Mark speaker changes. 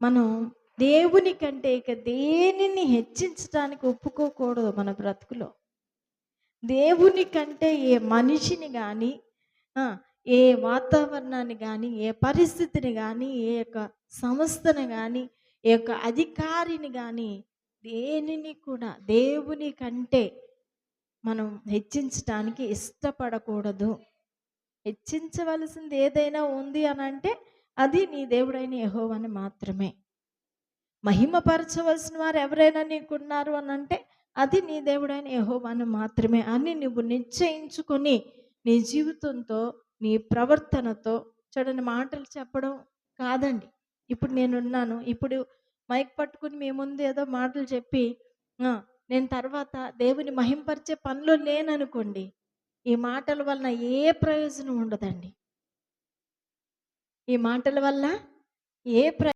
Speaker 1: మనం దేవుని కంటే ఇక దేనిని హెచ్చించడానికి ఒప్పుకోకూడదు మన బ్రతుకులో. దేవుని కంటే ఏ మనిషిని గాని, ఆ! ఏ వాతావరణాన్ని గాని, ఏ పరిస్థితిని గాని, ఏ యొక్క సంస్థను గాని, ఏ యొక్క అధికారిని గాని, దేనిని కూడా దేవుని కంటే మనం హెచ్చించటానికి ఇష్టపడకూడదు. హెచ్చించవలసింది ఏదైనా ఉంది అనంటే, అది నీ దేవుడైన యెహోవాని మాత్రమే. మహిమపరచవలసిన వారు ఎవరైనా నీకున్నారు అనంటే, అది నీ దేవుడైన యెహోవాను మాత్రమే అని నువ్వు నిశ్చయించుకొని, నీ జీవితంతో, నీ ప్రవర్తనతో చూడండి మాటలు చెప్పడం కాదండి. ఇప్పుడు నేనున్నాను. ఇప్పుడు మైక్ పట్టుకొని మీ ముందు ఏదో మాటలు చెప్పి, ఆ! నేను తర్వాత దేవుని మహింపరిచే పనిలో లేననుకోండి. ఈ మాటల వలన ఏ ప్రయోజనం ఉండదండి. ఈ మాటల వల్ల ఏ